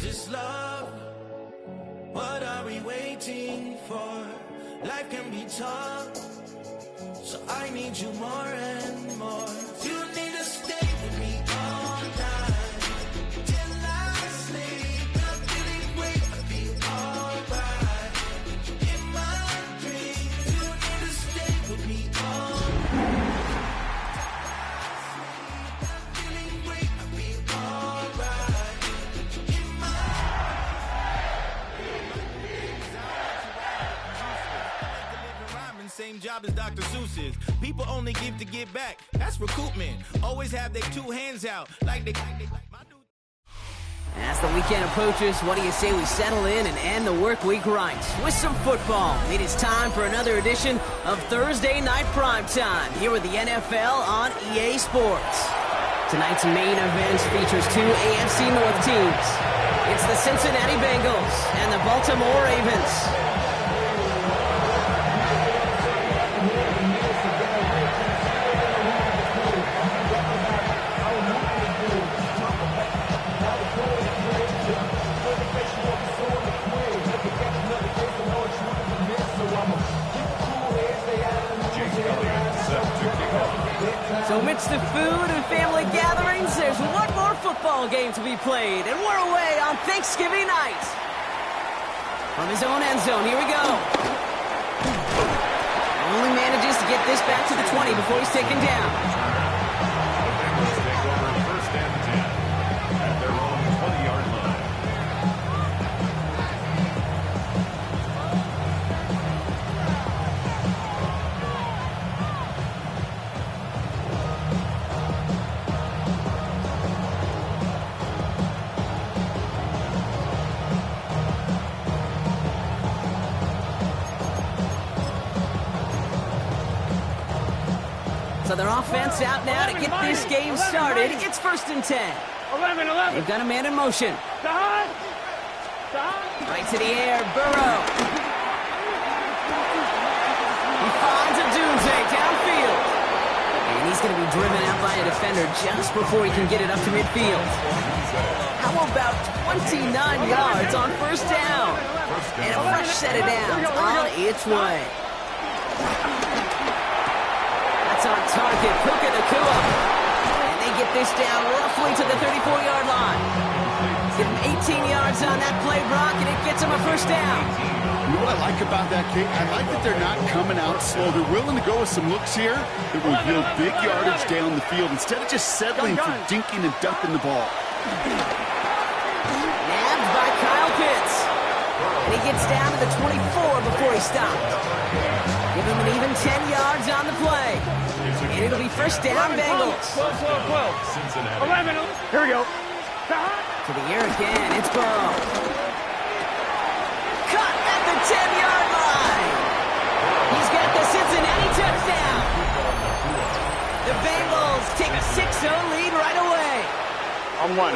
just love. What are we waiting for? Life can be tough, so I need you more and more. You need to stay with me all night till I sleep. I'm feeling great, I'll be alright. In my dreams, you need to stay with me all night. I'm feeling great, I'll be alright. In my same job as Dr. Seuss's. People only give to give back. That's recoupment. Always have their two hands out. Like they As the weekend approaches, what do you say we settle in and end the work week right with some football? It is time for another edition of Thursday Night Primetime here with the NFL on EA Sports. Tonight's main event features two AFC North teams. It's the Cincinnati Bengals and the Baltimore Ravens. So amidst the food and family gatherings, there's one more football game to be played, and we're away on Thanksgiving night. From his own end zone, here we go. Only manages to get this back to the 20 before he's taken down. Bengals take over first and 10 at their own 20-yard line. So their offense out now to get this game started. It's first and 10. 11. They've got a man in motion. Right to the air, Burrow. He finds a Dunze downfield. And he's going to be driven out by a defender just before he can get it up to midfield. How about 29 yards on first down? And a fresh set of downs on its way. That's on target, Puka Nacua. And they get this down roughly to the 34-yard line. Give him 18 yards on that play, Brock, and it gets him a first down. You know what I like about that kick? I like that they're not coming out slow. They're willing to go with some looks here that will yield big yardage down the field instead of just settling for dinking and dunking the ball. Nabbed by Kyle Pitts. And he gets down to the 24 before he stopped. Give him an even 10 yards on the play. And it'll be first down, Bengals. 12. 11. Here we go. To the air again, it's Burrow. Cut at the 10-yard line. He's got the Cincinnati touchdown. The Bengals take a 6-0 lead right away.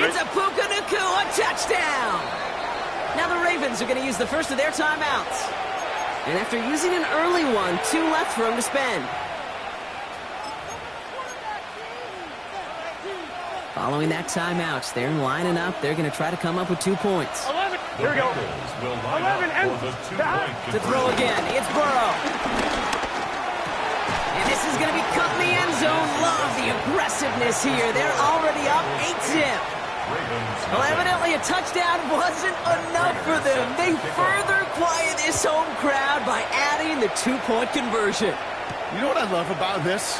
It's a Puka Nacua touchdown. Now the Ravens are going to use the first of their timeouts. And after using an early one, 2 left for him to spend. Following that timeout, they're lining up. They're going to try to come up with 2 points. 11. Here we go. 11 and To throw again, it's Burrow. And this is going to be cut in the end zone. Love the aggressiveness here. They're already up 8-zip. Well, evidently a touchdown wasn't enough for them. They further quiet this home crowd by adding the 2-point conversion. You know what I love about this?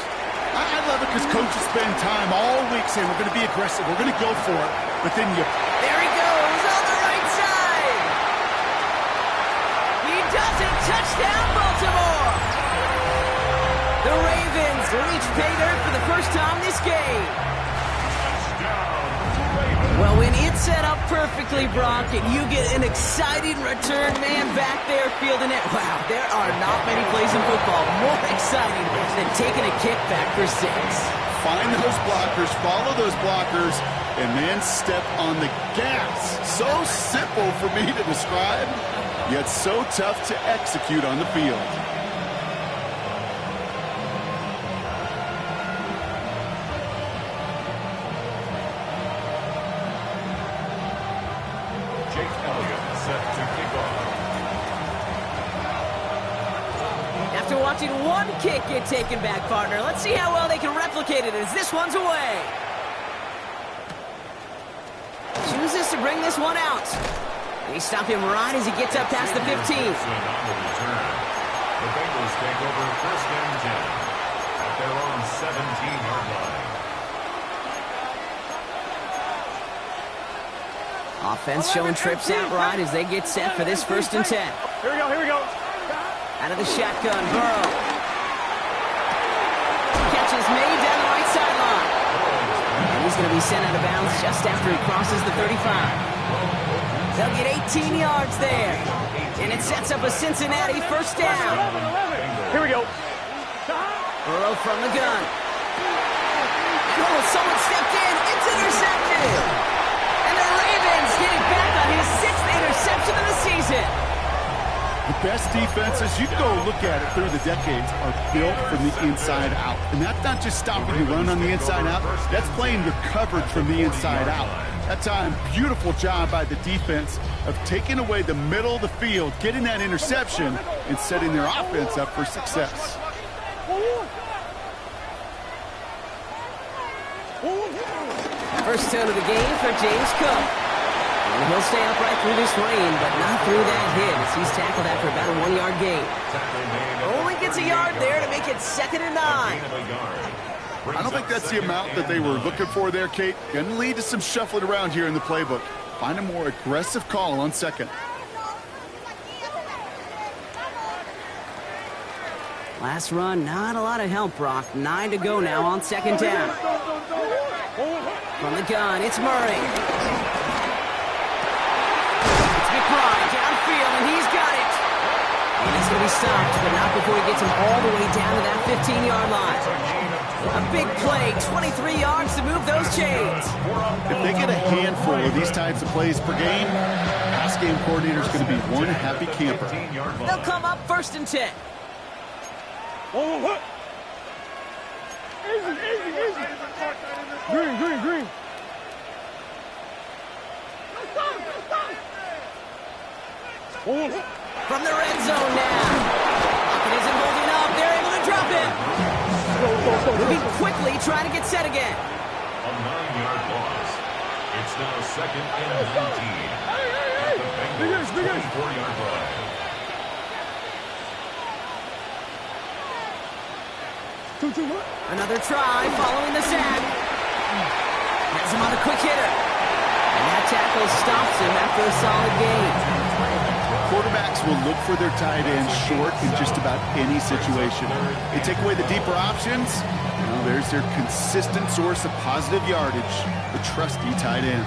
I love it because coaches spend time all week saying we're going to be aggressive, we're going to go for it, but then you... There he goes on the right side. He does it. Touchdown, Baltimore. The Ravens reach pay dirt for the first time this game. Well, when it's set up perfectly, Brock, and you get an exciting return man back there fielding it, wow, there are not many plays in football more exciting than taking a kick back for 6. Find those blockers, follow those blockers, and then step on the gas. So simple for me to describe, yet so tough to execute on the field. watching one kick get taken back, partner. Let's see how well they can replicate it as this one's away. Chooses to bring this one out. They stop him right as he gets up past the 15. The Bengals take over first and 10 at their own 17-yard line. Offense showing trips out right as they get set for this first and 10. Here we go, here we go. Out of the shotgun, Burrow. Catch is made down the right sideline. And he's going to be sent out of bounds just after he crosses the 35. They'll get 18 yards there. And it sets up a Cincinnati first down. 11. Here we go. Burrow from the gun. Oh, someone stepped in. It's intercepted. And the Ravens get it back on his 6th interception of the season. The best defenses, you can go look at it through the decades, are built from the inside out. And that's not just stopping you run on the inside out. That's playing your coverage from the inside out. That time, beautiful job by the defense of taking away the middle of the field, getting that interception, and setting their offense up for success. First down of the game for James Cook. And he'll stay upright through this rain, but not through that hit as he's tackled after about a 1-yard gain. Only gets a yard there to make it 2nd and 9. I don't think that's the amount that they were looking for there, Kate. Going to lead to some shuffling around here in the playbook. Find a more aggressive call on 2nd. Last run, not a lot of help, Brock. 9 to go now on 2nd down. From the gun, it's Murray. It's McBride downfield, and he's got it. And he's going to be stopped, but not before he gets him all the way down to that 15-yard line. A big play, 23 yards to move those chains. If they get a handful of these types of plays per game, pass game coordinator is going to be one happy camper. They'll come up 1st and 10. Easy, easy, easy. Green, green, green. From the red zone now. Pocket isn't holding up. They're able to drop him. Moving quickly, trying to get set again. A 9-yard loss. It's now 2nd and 19 at the Bengals 24-yard line. Another try following the sack. Has him on a quick hitter. And that tackle stops him after a solid gain. Quarterbacks will look for their tight end short in just about any situation. They take away the deeper options. Well, there's their consistent source of positive yardage, the trusty tight end.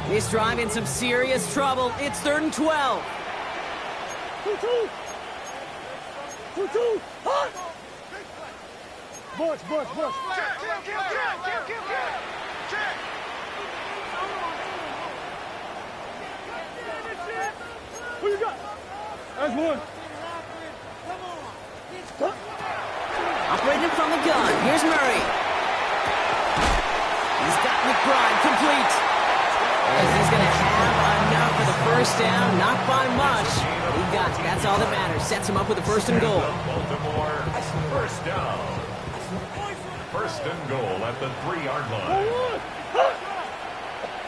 This drive in some serious trouble. It's 3rd and 12. 2-2. Bush. Who you got? That's one. Operating from the gun. Here's Murray. He's got McBride complete. As he's going to have enough for the first down. Not by much. He got it. That's all that matters. Sets him up with a 1st and goal. Baltimore, first down. 1st and goal at the 3-yard line.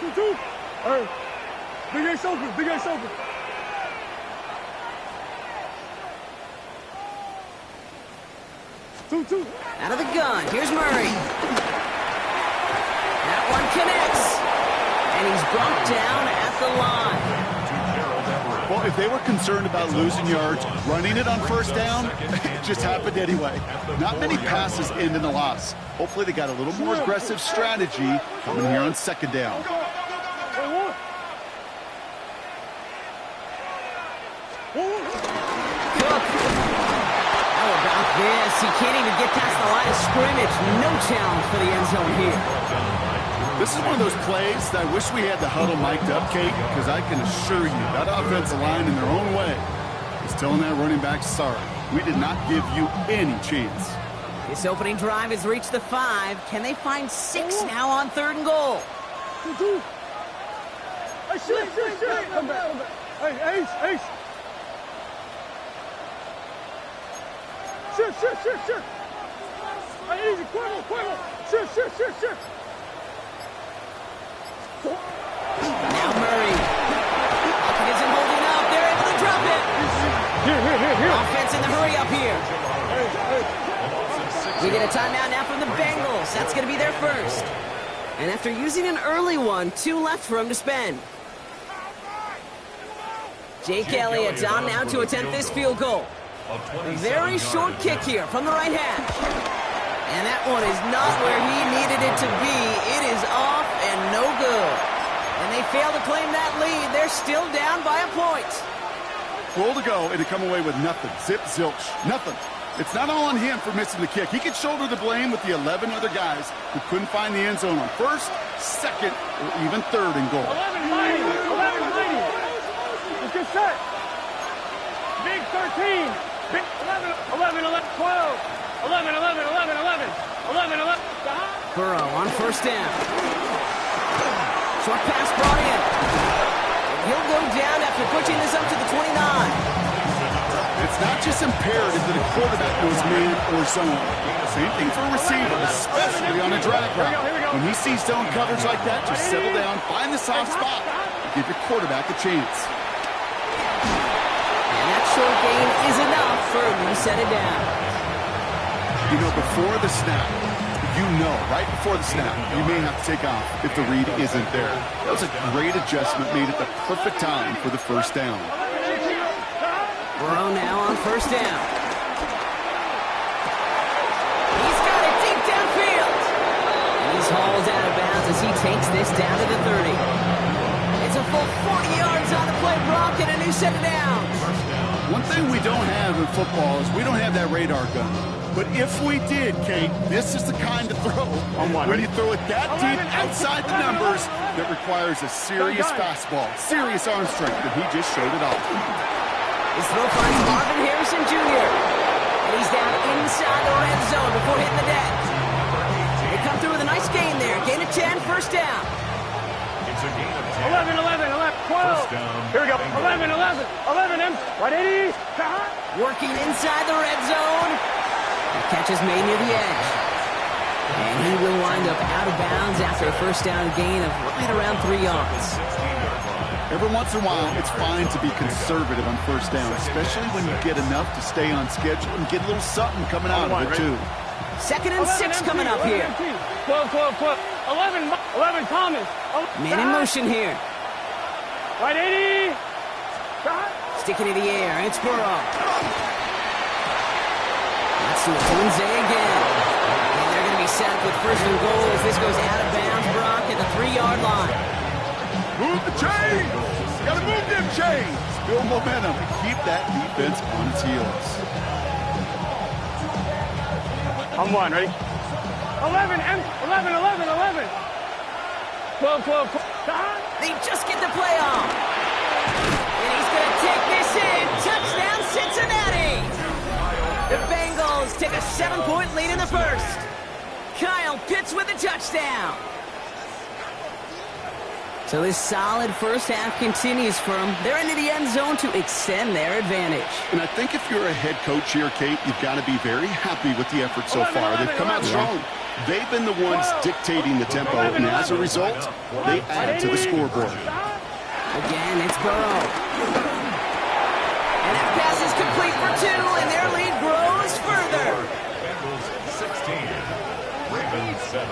2-2. Hey, Big Ace open. 2-2. Out of the gun. Here's Murray. That one connects. And he's brought down at the line. Well, if they were concerned about losing yards, running it on 1st down, it just happened anyway. Not many passes end in a loss. Hopefully they got a little more aggressive strategy coming here on 2nd down. Cook. How about this? He can't even get past the line of scrimmage. No challenge for the end zone here. This is one of those plays that I wish we had the huddle mic'd up, Kate, because I can assure you that offensive line in their own way is telling that running back, sorry, we did not give you any chance. This opening drive has reached the 5. Can they find 6 now on 3rd and goal? 2-2. Hey, shit. Come back. Hey, Ace. Shift. Hey, easy, Cuervo. Shift. Now Murray. Hopkins isn't holding up. They're able to drop it. Here. Offense in the hurry up here. We get a timeout now from the Bengals. That's going to be their first. And after using an early one, 2 left for him to spend. Jake Elliott on now to attempt this field goal. A very short kick here from the right hash. And that one is not where he needed it to be. It is off and no good. And they fail to claim that lead. They're still down by a point. Goal to go, and to come away with nothing. Zip, zilch, nothing. It's not all on him for missing the kick. He could shoulder the blame with the 11 other guys who couldn't find the end zone on first, second, or even third and goal. 11 mighty. Let's get set. Big 13. Big 11, 12. 11. Burrow on first down. Short pass brought in. He'll go down after pushing this up to the 29. It's not just imperative that a quarterback knows man or zone. Same thing for a receiver, especially on a drag route. When he sees zone coverage like that, just settle down, find the soft spot, and give your quarterback a chance. And that short gain is enough for him to set it down. You know, before the snap, right before the snap, you may have to take off if the read isn't there. That was a great adjustment made at the perfect time for the first down. Burrow now on first down. He's got it deep downfield. And he's hauled out of bounds as he takes this down to the 30. It's a full 40 yards on the play, Brock, and a new set of downs. One thing we don't have in football is we don't have that radar gun. But if we did, Kate, this is the kind of throw when you throw it that deep outside the numbers that requires a serious fastball, serious arm strength, and he just showed it off. His throw finds Marvin Harrison Jr. And he's down inside the red zone before hitting the deck. They come through with a nice gain there. Gain of 10, first down. It's a gain of 10. 11, 12. First down. Here we go. 11, M. Right 80. Working inside the red zone. The catch is made near the edge. And he will wind up out of bounds after a first down gain of right around 3 yards. Every once in a while, it's fine to be conservative on first down, especially when you get enough to stay on schedule and get a little something coming out of it, too. 2nd and 6 coming up here. 12. 11, Thomas. Man in motion here. Right 80. Sticking in the air. It's Burrow. Let's see it to Lindsay again. And they're going to be set up with first and goal as this goes out of bounds. Brock at the 3-yard line. Move the chains! Gotta move them chains! Build momentum and keep that defense on its heels. I'm one, ready? 11, 12. They just get the play off. And he's going to take this in. Touchdown, Cincinnati! The Bengals take a 7-point lead in the first. Kyle Pitts with a touchdown. So this solid first half continues for them. They're into the end zone to extend their advantage. And I think if you're a head coach here, Kate, you've got to be very happy with the effort so far. They've come out strong. They've been the ones dictating the tempo, and as a result, they add to the scoreboard. Again, it's Burrow. And that pass is complete for 2, and their lead grows further. Bengals 16, Ravens 7.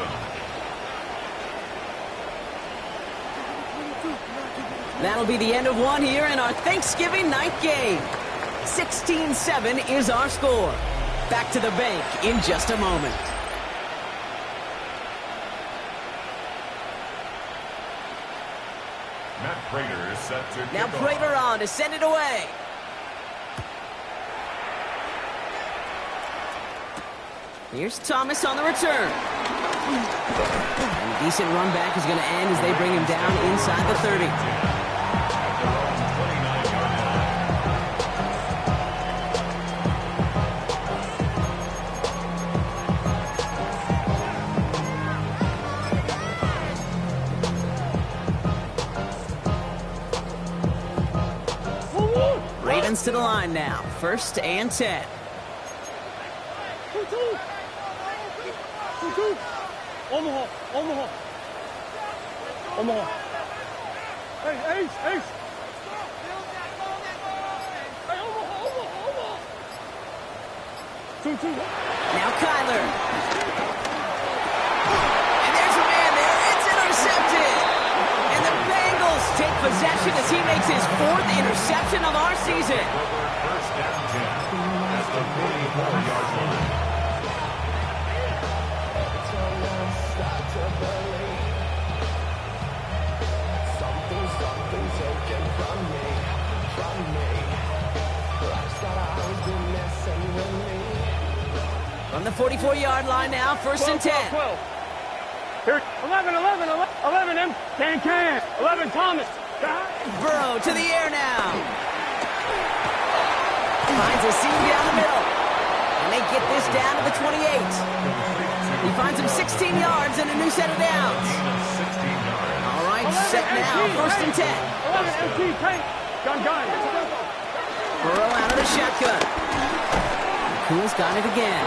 That'll be the end of one here in our Thanksgiving night game. 16-7 is our score. Back to the bank in just a moment. Matt Prater is set to Now kick off. Prater on to send it away. Here's Thomas on the return. And a decent run back is going to end as they bring him down inside the 30. Ravens to the line now. 1st and 10. Omaha. Hey, Ace. Hey, Omaha. 2-2. Now Kyler. And there's a man there. It's intercepted. And the Bengals take possession as he makes his 4th interception of our season. First down 10 at the 44-yard line. From the 44-yard line now, 1st and 10. 12. Here, 11, Can. 11, Thomas. Burrow to the air now. Finds a seam down the middle. And they get this down to the 28. He finds him 16 yards and a new set of downs. All right, set now, 1st and 10. 11, MT, Tank. Gun. Burrow out of the shotgun. Cool's got it again.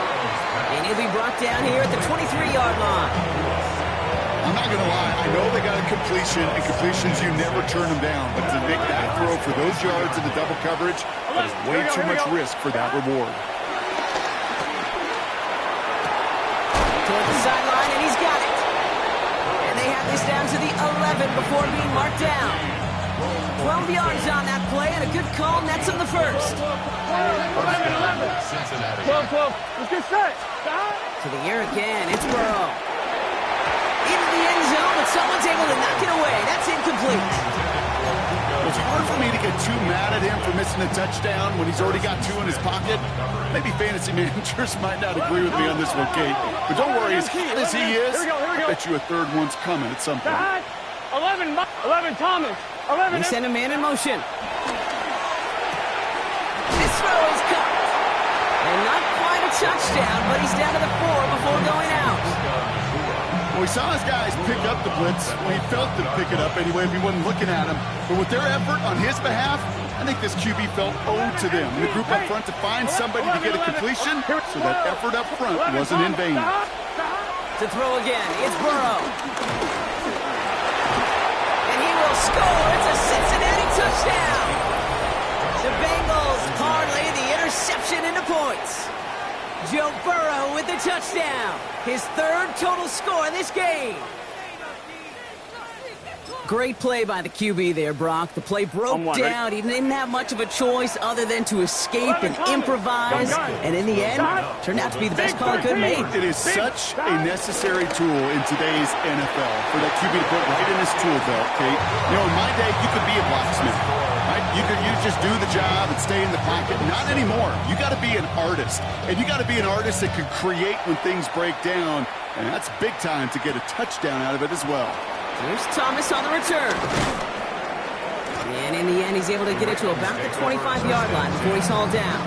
And he'll be brought down here at the 23-yard line. I'm not going to lie. I know they got a completion, and completions, you never turn them down. But to make that throw for those yards in the double coverage, that is way too much risk for that reward. Toward the sideline, and he's got it. And they have this down to the 11 before being marked down. 12 yards on that play, and a good call nets him the first. 11. 12. Let's get set. To the air again, it's Burrow. Into the end zone, but someone's able to knock it away. That's incomplete. It's hard for me to get too mad at him for missing a touchdown when he's already got 2 in his pocket. Maybe fantasy managers might not agree with me on this one, Kate. But don't worry, as hot as he is, I bet you a 3rd one's coming at some point. 11, Thomas. 11. They send a man in motion. This throw is caught. And not quite a touchdown, but he's down to the 4 before going out. Well, we saw his guys pick up the blitz. Well, he felt them pick it up anyway if he wasn't looking at him. But with their effort on his behalf, I think this QB felt owed to them. The group up front to find somebody to get a completion, so that effort up front wasn't in vain. To throw again, it's Burrow. And he will score. It's a Cincinnati touchdown. The Bengals parlay the interception into points. Joe Burrow with the touchdown. His 3rd total score in this game. Great play by the QB there, Brock. The play broke down. He didn't have much of a choice other than to escape and improvise. And in the end, turned out to be the best call he could have made. It is such a necessary tool in today's NFL for that QB to put right in his tool belt, Kate. You know, in my day, you could be a blacksmith. Right? You just do the job and stay in the pocket. Not anymore. You got to be an artist. And you got to be an artist that can create when things break down. And that's big time to get a touchdown out of it as well. Here's Thomas on the return. And in the end, he's able to get it to about the 25-yard line before he's hauled down.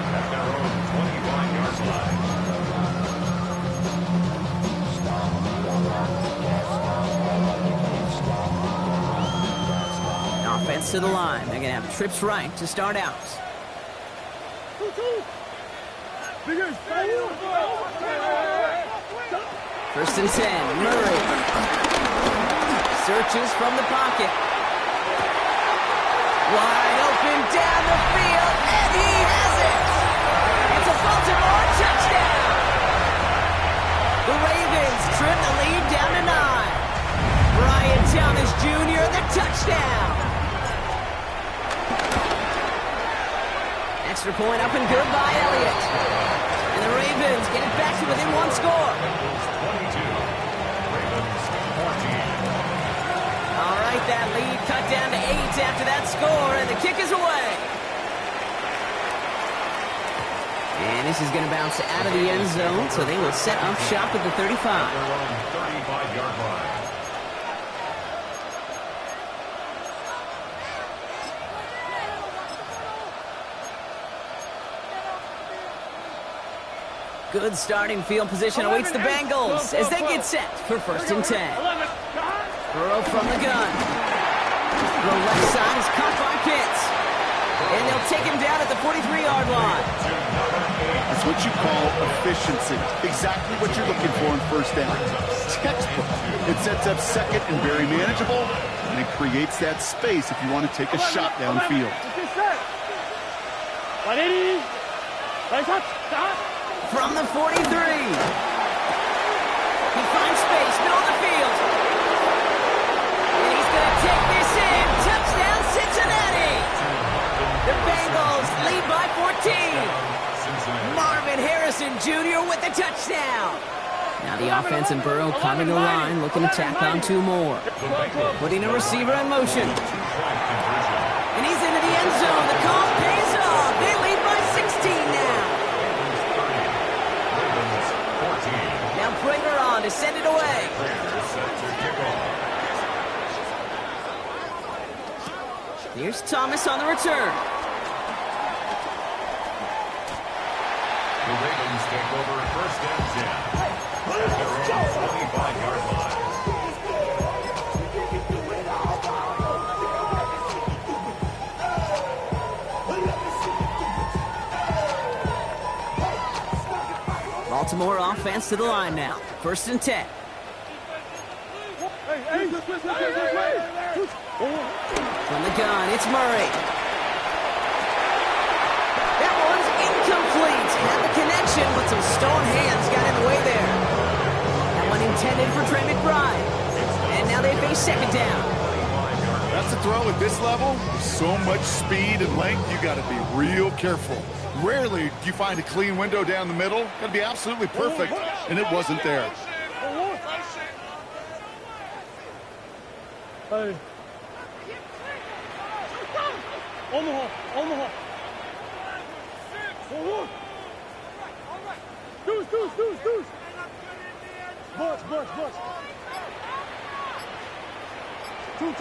Offense to the line. They're going to have trips right to start out. First and 10, Murray. Searches from the pocket. Wide open down the field, and he has it! It's a Baltimore touchdown! The Ravens trim the lead down to 9. Brian Thomas Jr., the touchdown! Extra point up and good by Elliott. And the Ravens get it back to within 1 score. 22. Ravens 14. All right, that lead cut down to 8 after that score, and the kick is away. And this is going to bounce out of the end zone, so they will set up shop at the 35. Their own 35-yard line. Good starting field position awaits the Bengals as they get set for first and 10. Burrow from the gun. The left side is caught by Pitts. And they'll take him down at the 43-yard line. That's what you call efficiency. Exactly what you're looking for in first down. Textbook. It sets up second and very manageable, and it creates that space if you want to take a shot downfield. From the 43. He finds space, middle of the field. And he's going to take this in. Touchdown, Cincinnati. The Bengals lead by 14. Marvin Harrison Jr. with the touchdown. Now the offense and Burrow coming to line, looking to tack on 2 more. Putting a receiver in motion. And he's into the end zone. The call pays off. They lead by 16 now. Now Prater on to send it away. Here's Thomas on the return. The Ravens take over first and 10. At their own 25-yard line. Baltimore offense to the line now. First and 10. From the gun, it's Murray. That one's incomplete. Had the connection, but some stone hands got in the way there. That one intended for Trey McBride. And now they face second down. That's a throw at this level. With so much speed and length, you got to be real careful. Rarely do you find a clean window down the middle. Got to be absolutely perfect, and it wasn't there. Hey. Omaha. Deuce. Butch. 2.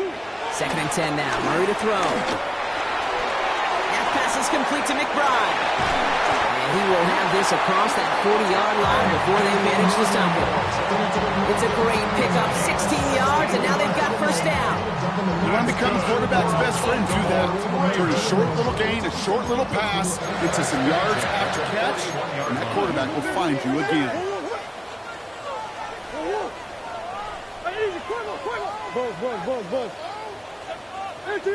Second and 10 now. Murray to throw. That pass is complete to McBride. And he will have this across that 40-yard line before they manage to stop it. It's a great pickup, 16 yards, and now they've got first down. You want to become a quarterback's best friend, do that. Turn a short little gain, a short little pass into some yards after catch, and that quarterback will find you again. Buzz. Empty.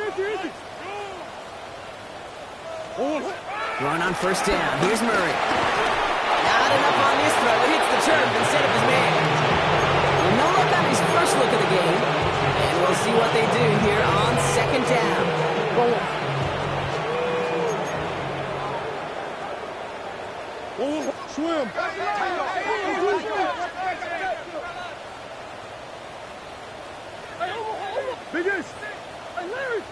Throwing on first down. Here's Murray. Not enough on this throw. It hits the turf instead of his man. Well, no look on his first look of the game. And we'll see what they do here on second down. Swim. Biggest. Hey, Larry.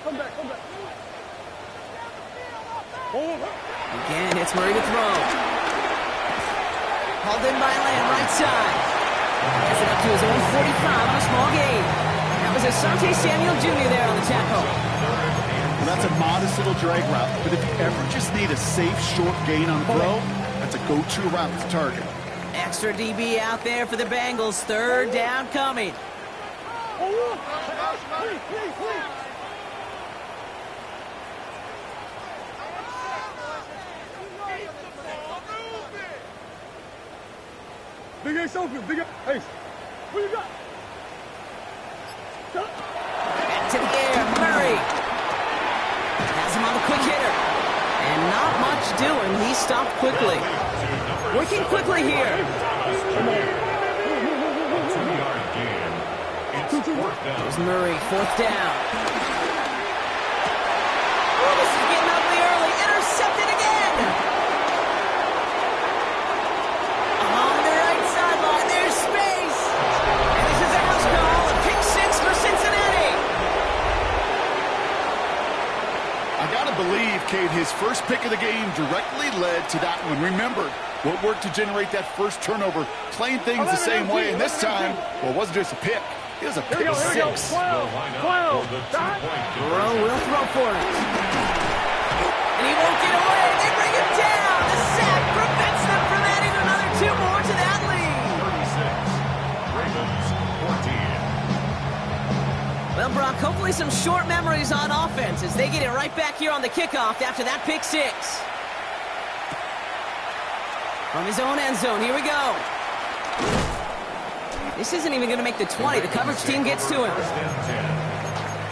Come back. Again, it's Murray to throw. Hauled in by Lamb, right side. Has it up to his own 45 on a small gain. That was Asante Samuel Jr. there on the tackle. Well, that's a modest little drag route, but if you ever just need a safe, short gain on the throw, that's a go-to route to target. Extra DB out there for the Bengals. Third down coming. Big Ace open. Ace. What you got? Back to the air. Murray. Has him on the quick hitter. And not much doing. He stopped quickly. Working quickly here. 2-yard gain. It's fourth down. There's Murray. Fourth down. Oh, this is getting ugly early. Intercepted again. On the right sideline. There's space. And this is a house call. A pick 6 for Cincinnati. I got to believe, Kate, his first pick of the game directly led to that one. Remember, what worked to generate that first turnover, playing things the same way, and this time, well, it wasn't just a pick. It was a pick 6. Burrow will throw for it. And he won't get away. They bring him down. The sack prevents them from adding another 2 more to that lead. 36. Ravens 14. Well, Brock, hopefully some short memories on offense as they get it right back here on the kickoff after that pick six. From his own end zone, here we go. This isn't even going to make the 20. The coverage team gets to him.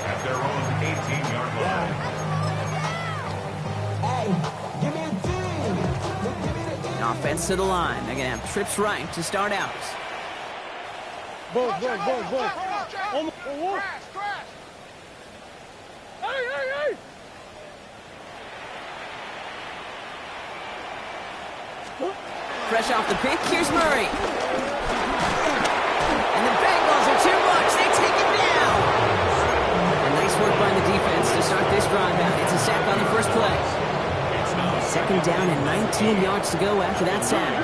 At their own 18-yard line. Offense to the line. They're going to have trips right to start out. Boom. Hey! Fresh off the pick, here's Murray. And the Bengals are too much. They take him down. And nice work by the defense to start this drive out. It's a sack on the first play. Second down and 19 yards to go after that sack.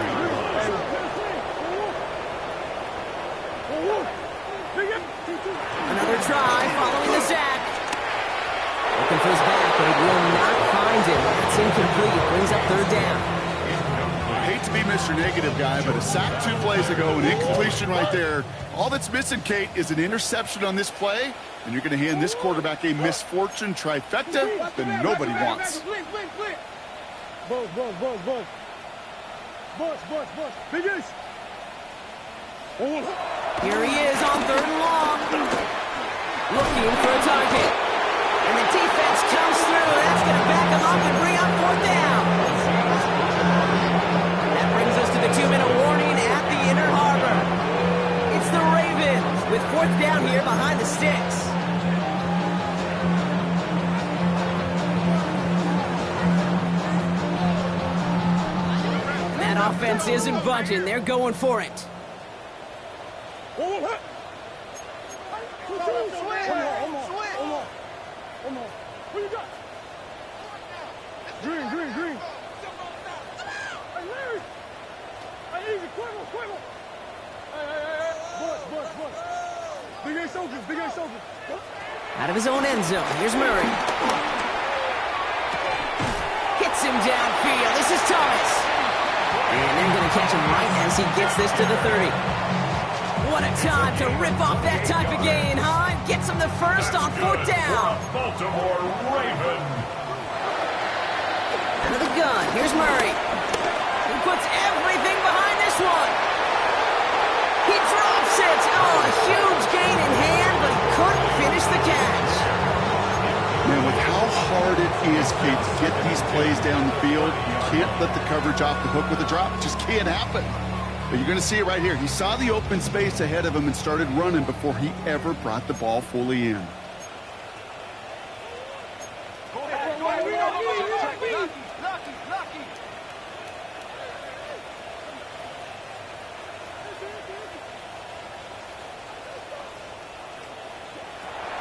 Another try following the sack. Looking for his back, but he will not find him. That's incomplete. Brings up third down. I hate to be Mr. Negative guy, but a sack 2 plays ago, an incompletion right there. All that's missing, Kate, is an interception on this play, and you're going to hand this quarterback a misfortune trifecta that nobody wants. Boss. Biggest. Here he is on third and long. Looking for a target. And the defense comes through. That's going to back him up and bring up fourth down. That brings us to the 2-minute warning at the Inner Harbor. It's the Ravens with fourth down here behind the sticks. That offense isn't budging. They're going for it. What you got? Green. Hey, Larry. Hey, easy. Quiver. Hey. Boss. Big A soldiers. Out of his own end zone. Here's Murray. Hits him downfield. This is Thomas. And they're going to catch him right as he gets this to the 30. What a time to rip off that type of gain, huh? Gets him the first on fourth down. Baltimore Raven. Out of the gun. Here's Murray. He puts everything behind this one. He drops it. Oh, a huge gain in hand, but he couldn't finish the catch. Man, with how hard it is, Kate, to get these plays down the field, you can't let the coverage off the hook with a drop. It just can't happen. But you're going to see it right here. He saw the open space ahead of him and started running before he ever brought the ball fully in.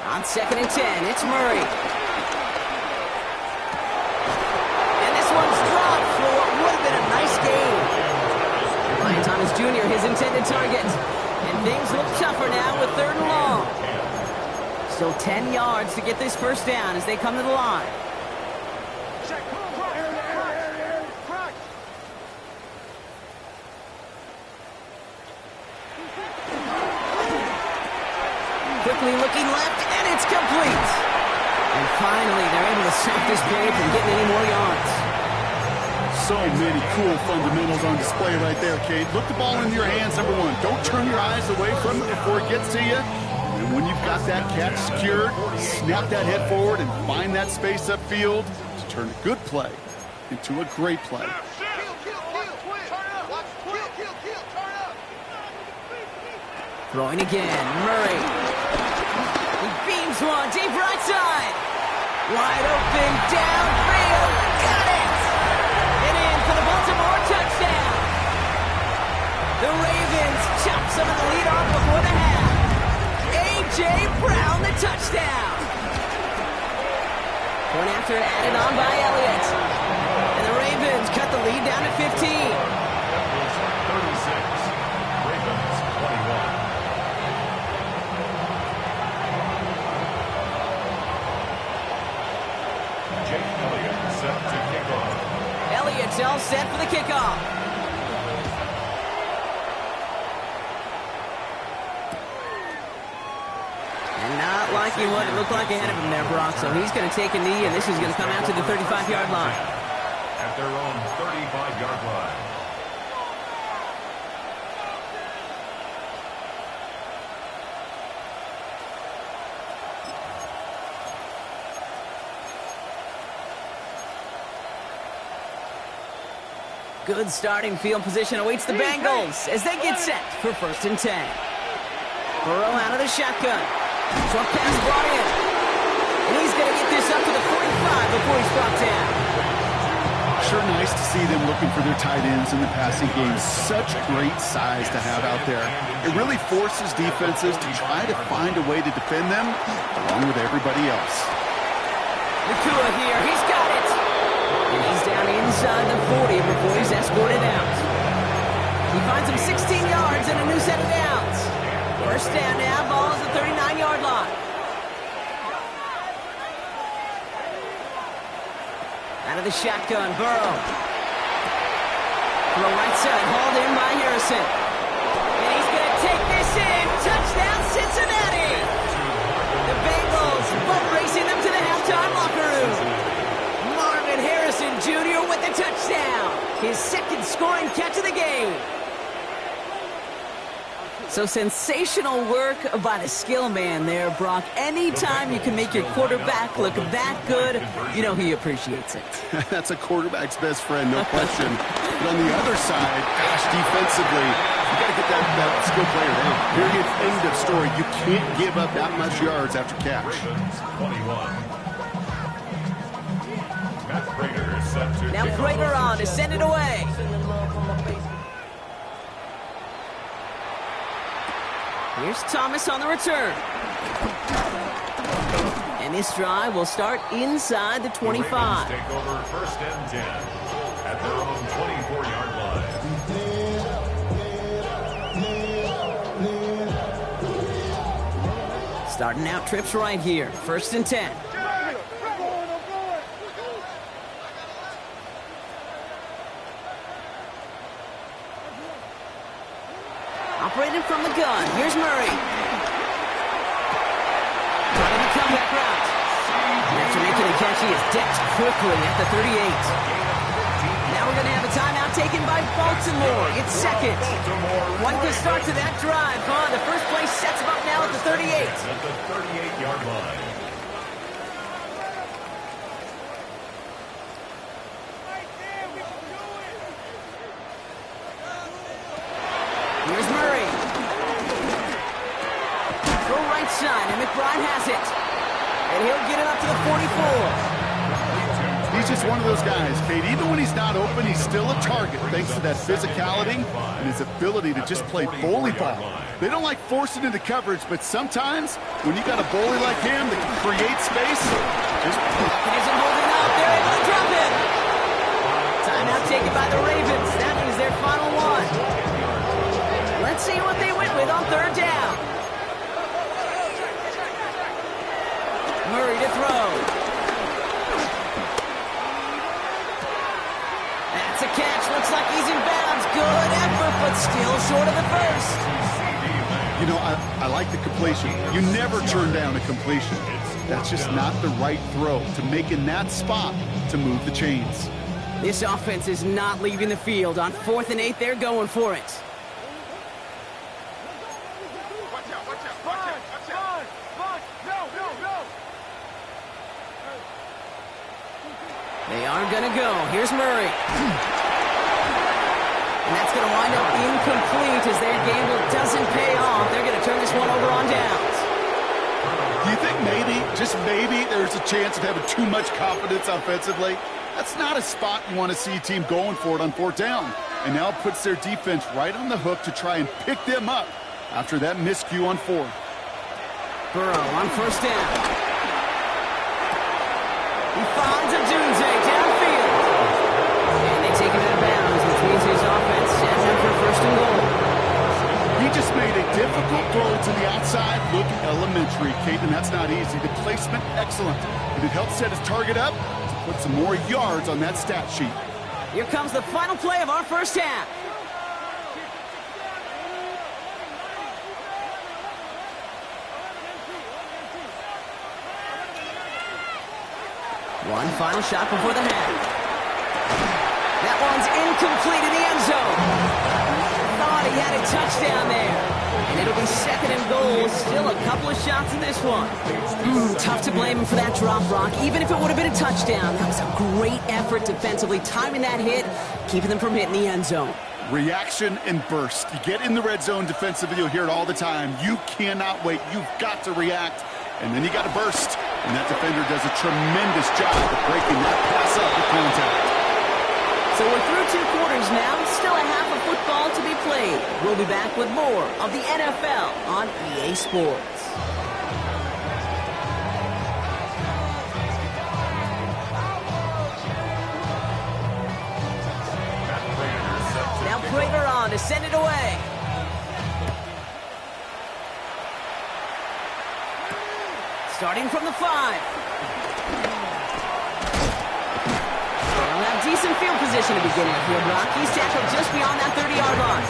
On 2nd and 10, it's Murray. And this one's dropped for what would have been a nice gain. Ryan Thomas Jr., his intended target. And things look tougher now with 3rd and long. Still 10 yards to get this first down as they come to the line. Quickly looking left, and it's complete. And finally, they're able to stop this play from getting any more yards. So many cool fundamentals on display right there, Kate. Look the ball in your hands, number one. Don't turn your eyes away from it before it gets to you. And when you've got that catch secured, snap that head forward and find that space upfield to turn a good play into a great play. Throwing again, Murray. He beams one, deep right side. Wide open, downfield, got it! And in for the Baltimore touchdown. The Ravens chop some of the lead off before the half. A.J. Brown, the touchdown. Point after added on by Elliott. And the Ravens cut the lead down to 15. That was 36. Ravens 21. Jake Elliott set to kick off. Elliott's all set for the kickoff. And now not liking what it looked like ahead of him there, Brock, so he's going to take a knee, and this is going to come out to the 35-yard line. At their own 35-yard line. Good starting field position awaits the Bengals as they get set for 1st and 10. Burrow out of the shotgun. Short pass brought in. And he's going to get this up to the 45 before he's brought down. Sure nice to see them looking for their tight ends in the passing game. Such great size to have out there. It really forces defenses to try to find a way to defend them along with everybody else. Nakua here. He's got it. And he's down inside the 40 before he's escorted out. He finds him 16 yards and a new set of downs. 1st down now, ball is the 39-yard line. Out of the shotgun, Burrow. Throw right side, hauled in by Harrison. And he's going to take this in. Touchdown, Cincinnati! The Bengals both racing them to the halftime locker room. Marvin Harrison Jr. with the touchdown. His 2nd scoring catch of the game. So sensational work by the skill man there, Brock. Anytime you can make your quarterback look that good, you know he appreciates it. That's a quarterback's best friend, no question. But on the other side, gosh, defensively, you got to get that skill player down. Period, end of story. You can't give up that much yards after catch. Now Prater on to send it away. Here's Thomas on the return. And this drive will start inside the 25. Take over 1st and 10 at their own 24-yard line. Starting out trips right here. 1st and 10. Operating from the gun. Here's Murray. Running the comeback route. After making a catch, he is decked quickly at the 38. Now we're going to have a timeout taken by Baltimore. It's 2nd. One good start to that drive, huh? The first play sets him up now at the 38. At the 38-yard line. Here's Murray. Throw right side, and McBride has it. And he'll get it up to the 44. He's just one of those guys, Kate. Even when he's not open, he's still a target thanks to that physicality and his ability to just play bully ball. They don't like forcing into coverage, but sometimes when you got a bully like him that can create space, just... Isn't holding up. They're able to drop it. Timeout taken by the Ravens. That is their final one. Let's see what they went with on 3rd down. Murray to throw. That's a catch. Looks like he's in bounds. Good effort, but still short of the first. You know, I like the completion. You never turn down a completion. That's just not the right throw to make in that spot to move the chains. This offense is not leaving the field. On 4th and 8, they're going for it. They are going to go. Here's Murray. And that's going to wind up incomplete as their gamble doesn't pay off. They're going to turn this one over on downs. Do you think maybe, just maybe, there's a chance of having too much confidence offensively? That's not a spot you want to see a team going for it on 4th down. And now it puts their defense right on the hook to try and pick them up after that miscue on 4th. Burrow on 1st down. He finds Odunze downfield. And they take him out of bounds, which means his offense sends him for 1st and goal. He just made a difficult throw to the outside. Look elementary, Kate, and that's not easy. The placement, excellent. And it helped set his target up to put some more yards on that stat sheet. Here comes the final play of our 1st half. One final shot before the half. That one's incomplete in the end zone. Thought he had a touchdown there. And it'll be 2nd and goal. Still a couple of shots in this one. Tough to blame him for that drop, Brock. Even if it would have been a touchdown, that was a great effort defensively, timing that hit, keeping them from hitting the end zone. Reaction and burst. You get in the red zone defensively, you'll hear it all the time. You cannot wait. You've got to react. And then you got to burst. And that defender does a tremendous job of breaking that pass up with contact. So we're through 2 quarters now. Still a half of football to be played. We'll be back with more of the NFL on EA Sports. Now Prater on to send it away. Starting from the 5. Decent field position to begin with here, Brock. He's tackled just beyond that 30-yard line.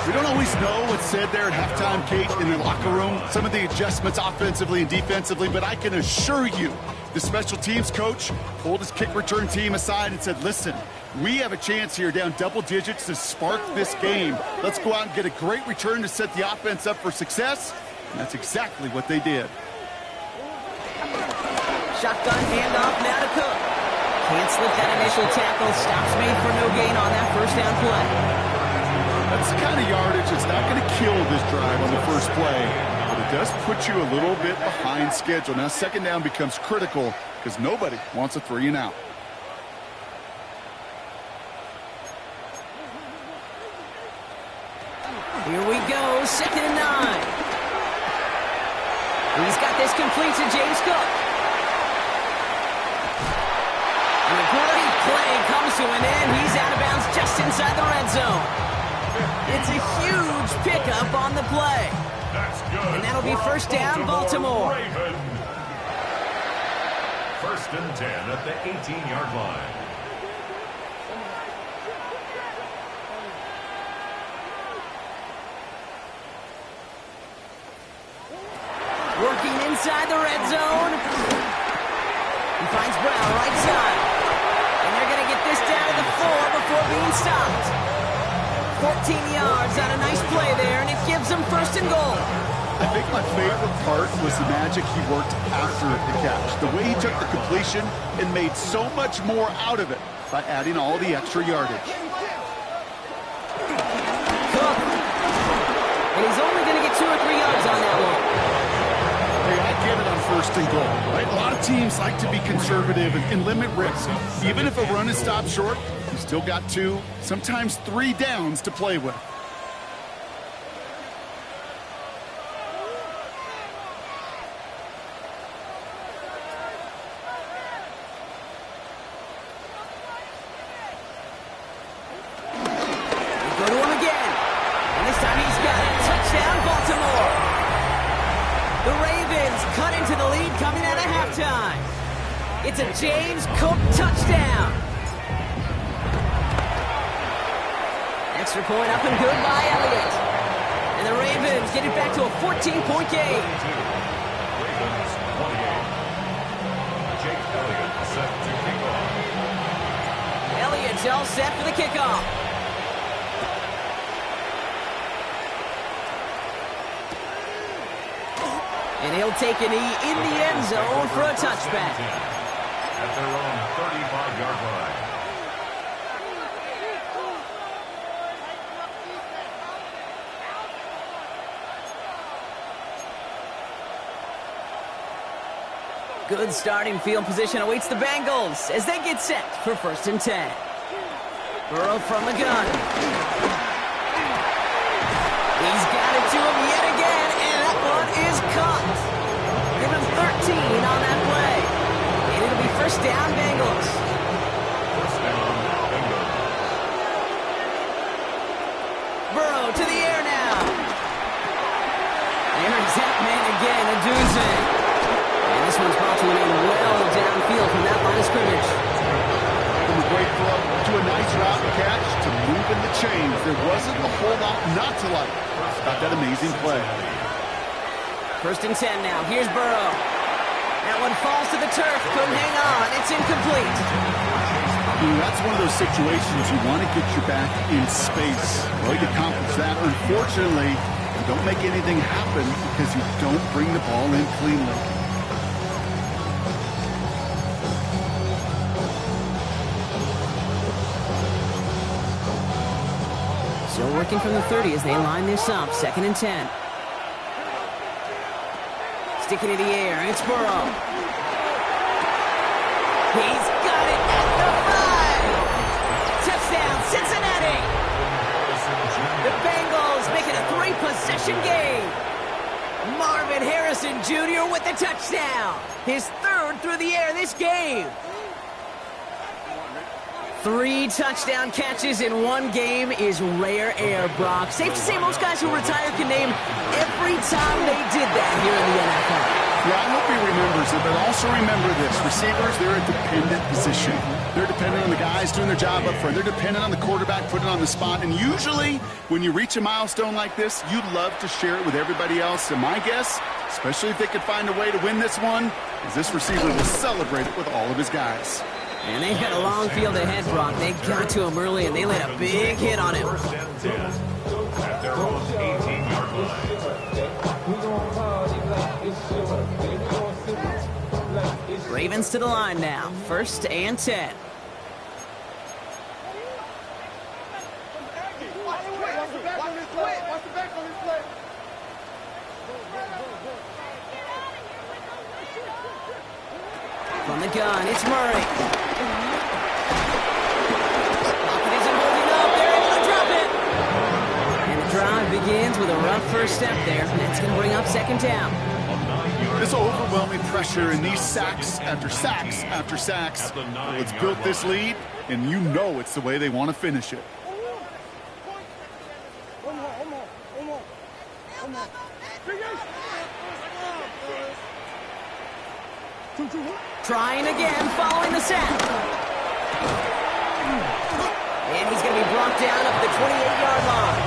We don't always know what's said there at halftime, Kate, in the locker room. Some of the adjustments offensively and defensively, but I can assure you the special teams coach pulled his kick return team aside and said, listen, we have a chance here down double digits to spark this game. Let's go out and get a great return to set the offense up for success. And that's exactly what they did. Shotgun handoff now to Cook. Can't slip that initial tackle. Stops made for no gain on that first down play. That's the kind of yardage that's not going to kill this drive on the first play, but it does put you a little bit behind schedule. Now, 2nd down becomes critical because nobody wants a 3 and out. Here we go, 2nd and 9. He's got this complete to James Cook. And a great play comes to an end. He's out of bounds just inside the red zone. It's a huge pickup on the play. That's good. And that'll be first down, Baltimore. Raven. 1st and 10 at the 18-yard line. Working inside the red zone. He finds Brown right side. And they're going to get this down to the 4 before being stopped. 14 yards on a nice play there, and it gives them 1st and goal. I think my favorite part was the magic he worked after the catch. The way he took the completion and made so much more out of it by adding all the extra yardage. Cook. And he's only going to get 2 or 3 yards on that one. Hey, I get it on 1st and goal, right? A lot of teams like to be conservative and limit risk. Even if a run is stopped short, you still got 2, sometimes 3 downs to play with. Go to him again. And this time he's got it. Touchdown, Baltimore. The Ravens cut into the lead coming out of halftime. It's a James Cook touchdown. Extra point up and good by Elliott. And the Ravens get it back to a 14-point game. Ravens 28. Jake Elliott set to kick off. Elliott's all set for the kickoff. And he'll take a knee in the end zone for a touchback. At their own 35-yard line. Good starting field position awaits the Bengals as they get set for 1st and 10. Burrow from the gun. He's got it to him yet again, and that one is caught. Give him 13 on that play. And it'll be 1st down, Bengals. 1st down, Bengals. Burrow to the air now. There's that man again, a doozy. And this one's brought to an end well downfield from that line of scrimmage. From a great throw to a nice route and catch to moving the chains. There wasn't a whole lot not to like about that amazing play. 1st and 10 now. Here's Burrow. That one falls to the turf. Couldn't hang on. It's incomplete. That's one of those situations you want to get your back in space. Well, you accomplish that. Unfortunately, you don't make anything happen because you don't bring the ball in cleanly. Still working from the 30 as they line this up. 2nd and 10. Sticking it in the air. It's Burrow. He's got it at the 5. Touchdown, Cincinnati. The Bengals make it a 3-possession game. Marvin Harrison Jr. with the touchdown. His 3rd through the air this game. 3 touchdown catches in one game is rare air, Brock. Safe to say most guys who retire can name every time they did that here in the NFL. Yeah, I hope he remembers it, but also remember this. Receivers, they're a dependent position. They're dependent on the guys doing their job up front. They're dependent on the quarterback putting it on the spot. And usually, when you reach a milestone like this, you'd love to share it with everybody else. And my guess, especially if they could find a way to win this one, is this receiver will celebrate it with all of his guys. And they've got a long field ahead, Brock. They got to him early, and they laid a big hit on him. First and 10 at their own 18-yard line. Ravens to the line now. 1st and 10. From the gun, it's Murray. Pocket isn't holding up. They're able to drop it. And the drive begins with a rough first step there. That's going to bring up 2nd down. This overwhelming pressure and these sacks after sacks after sacks. Well, it's built this lead, and you know it's the way they want to finish it. Trying again, following the sack. And he's going to be brought down up the 28-yard line.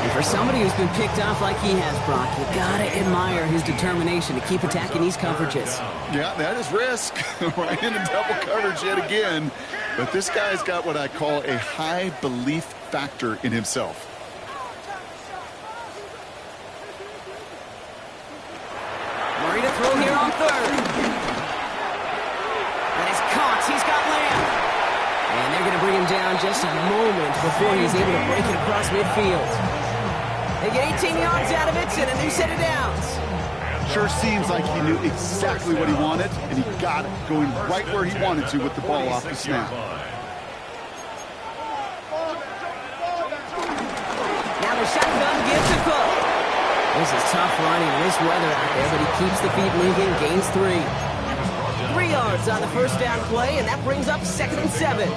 And for somebody who's been picked off like he has, Brock, you got to admire his determination to keep attacking these coverages. Yeah, that is risk. Right into double coverage yet again. But this guy's got what I call a high belief factor in himself. Murray to throw here on 3rd. And it's caught. He's got Lamb. And they're going to bring him down just a moment before he's able to break it across midfield. They get 18 yards out of it and a new set of downs. Sure seems like he knew exactly what he wanted, and he got it, going right where he wanted to with the ball off the snap. Now the shotgun gives to Cook. This is tough running in this weather out there, but he keeps the feet moving, gains 3. 3 yards on the first down play, and that brings up 2nd and 7.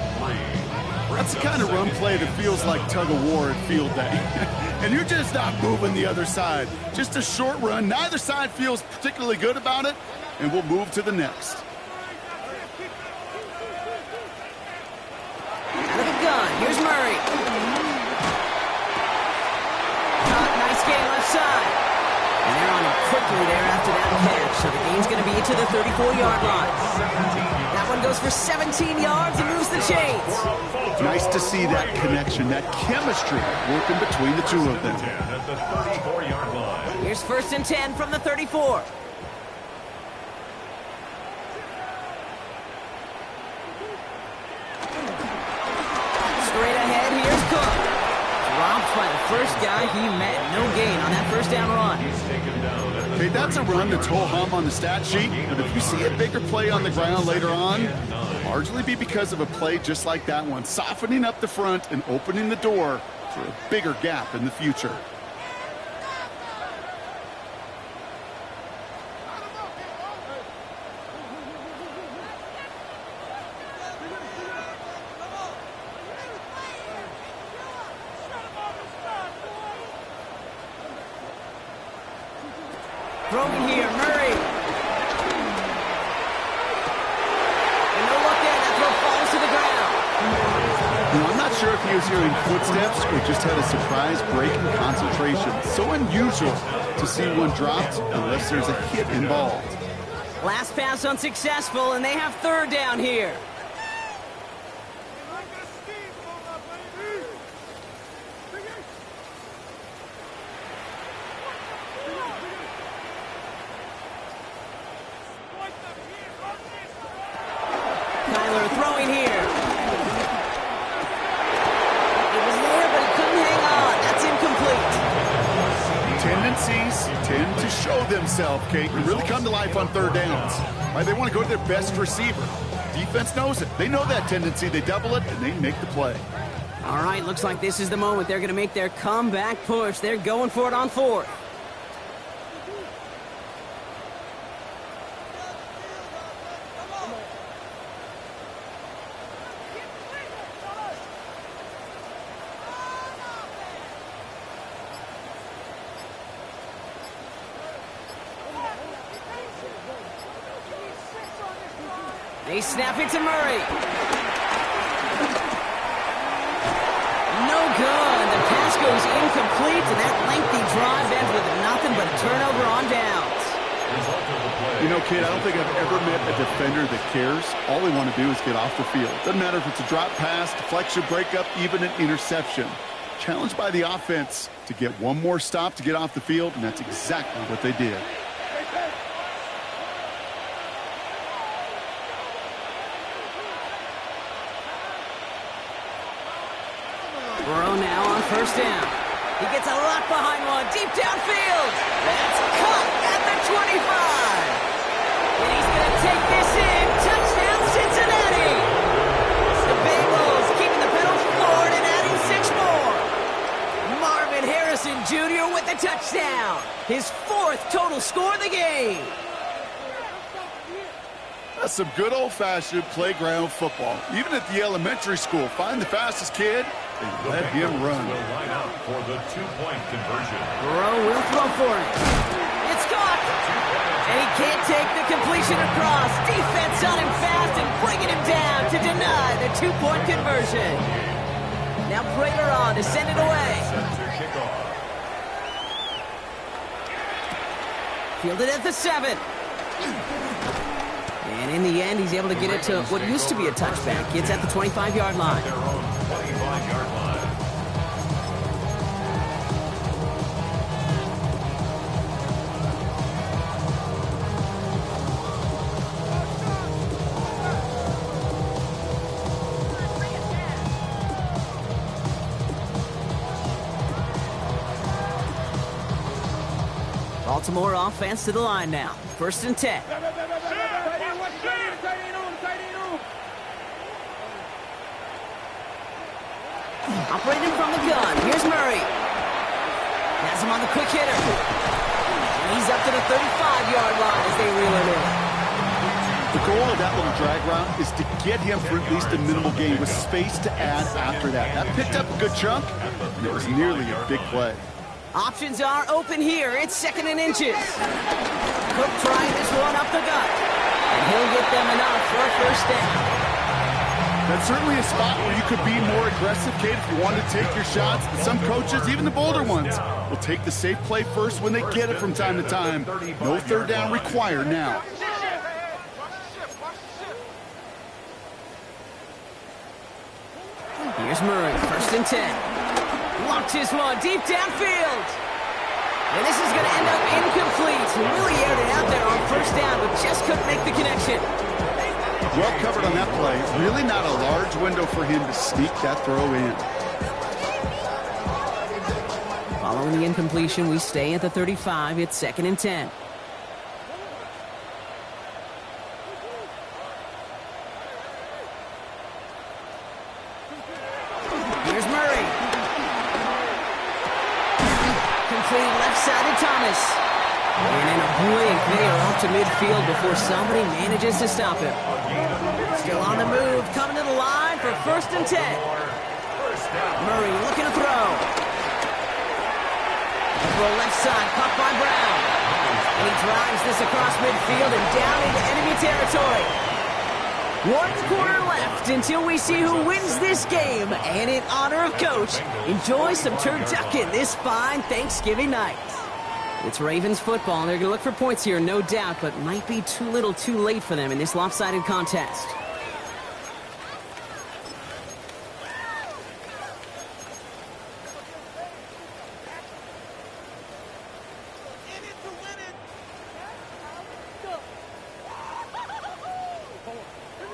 That's the kind of run play that feels like tug-of-war at field day. And you're just not moving the other side. Just a short run. Neither side feels particularly good about it, and we'll move to the next. Out of the gun, here's Murray. Nice game left side. And they're on him quickly there after that catch. So the game's going to be to the 34-yard line. That one goes for 17 yards and moves the chains. Nice to see that connection, that chemistry working between the two of them. At the 34-yard line. Here's 1st and 10 from the 34. Straight ahead, here's Cook. Dropped by the first guy he met. No gain on that first down run. Okay, that's a run that's ho-hum on the stat sheet, but if you see a bigger play on the ground later on, largely be because of a play just like that one, softening up the front and opening the door for a bigger gap in the future. Throwing here, Murray. And no look in, that throw falls to the ground. Now, I'm not sure if he was hearing footsteps or just had a surprise break in concentration. So unusual to see one dropped unless there's a hit involved. Last pass unsuccessful, and they have third down here. Kyler throwing here. It was there, but he couldn't hang on. That's incomplete. Tendencies tend to show themselves, Kate, and really come to life on third downs. Right? They want to go to their best receiver. Defense knows it. They know that tendency. They double it, and they make the play. All right, looks like this is the moment. They're going to make their comeback push. They're going for it on fourth. They snap it to Murray. No good. The pass goes incomplete, and that lengthy drive ends with nothing but a turnover on downs. You know, kid, I don't think I've ever met a defender that cares. All they want to do is get off the field. Doesn't matter if it's a drop pass, deflection, breakup, even an interception. Challenged by the offense to get one more stop to get off the field, and that's exactly what they did. Burrow now on first down. He gets a lot behind one, deep downfield. That's caught at the 25. And he's going to take this in. Touchdown, Cincinnati. The Bengals keeping the penalty forward and adding 6 more. Marvin Harrison Jr. with the touchdown. His 4th total score of the game. That's some good old-fashioned playground football. Even at the elementary school, find the fastest kid and let him run. Will line up for the 2-point conversion. Burrow will throw for it. It's caught. And he can't take the completion across. Defense on him fast and bringing him down to deny the 2-point conversion. Now Prater on to send it away. Set to kick off. Fielded at the 7. And in the end, he's able to get it to what used to be a touchback. Gets at the 25-yard line. Their own 25-yard line. Baltimore offense to the line now. 1st and 10. Operating from the gun. Here's Murray. Has him on the quick hitter. And he's up to the 35-yard line as they reel it in. The goal of that little drag route is to get him for at least a minimal gain with space to add after that. That picked up a good chunk, and it was nearly a big play. Options are open here. It's 2nd and inches. Cook trying this one up the gut. And he'll get them enough for a 1st down. That's certainly a spot where you could be more aggressive, Kate, if you want to take your shots. But some coaches, even the bolder ones, will take the safe play first when they get it from time to time. No 3rd down required now. Here's Murray, 1st and 10. Locked his one deep downfield. And this is going to end up incomplete. He really aired it out there on 1st down, but just couldn't make the connection. Well covered on that play. Really not a large window for him to sneak that throw in. Following the incompletion, we stay at the 35. It's 2nd and 10. Here's Murray. Complete left side to Thomas. And in a blink, they are off to midfield before somebody manages to stop him. Still on the move, coming to the line for 1st and 10. Murray looking to throw. Throw left side, caught by Brown. And he drives this across midfield and down into enemy territory. 1 quarter left until we see who wins this game. And in honor of Coach, enjoy some turducken this fine Thanksgiving night. It's Ravens football, and they're going to look for points here, no doubt, but might be too little too late for them in this lopsided contest.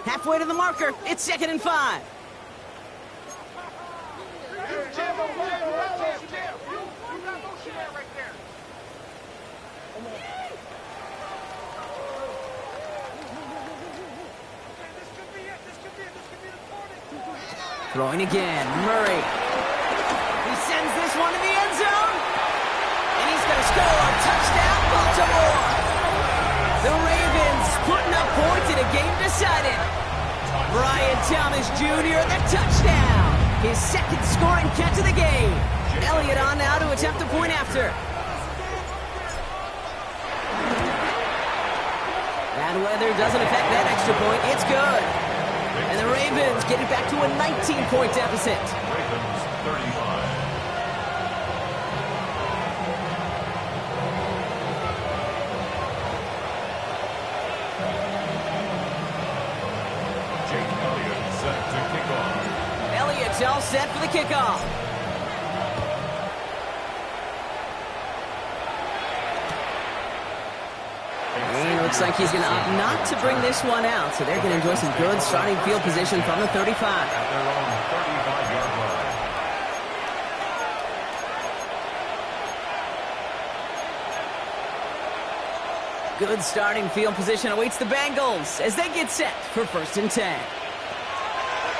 Halfway to the marker. It's 2nd and 5. Throwing again. Murray. He sends this one to the end zone. And he's going to score. Touchdown, Baltimore. The Ravens putting up points in a game decided. Brian Thomas Jr. the touchdown. His 2nd scoring catch of the game. Elliott on now to attempt a point after. Bad weather doesn't affect that extra point. It's good. And the Ravens get it back to a 19-point deficit. Ravens 35. Jake Elliott set to kick off. Elliott's all set for the kickoff. And it looks like he's going to opt not to bring this one out, so they're going to enjoy some good starting field position from the 35. At their own 35-yard line. Good starting field position awaits the Bengals as they get set for 1st and 10.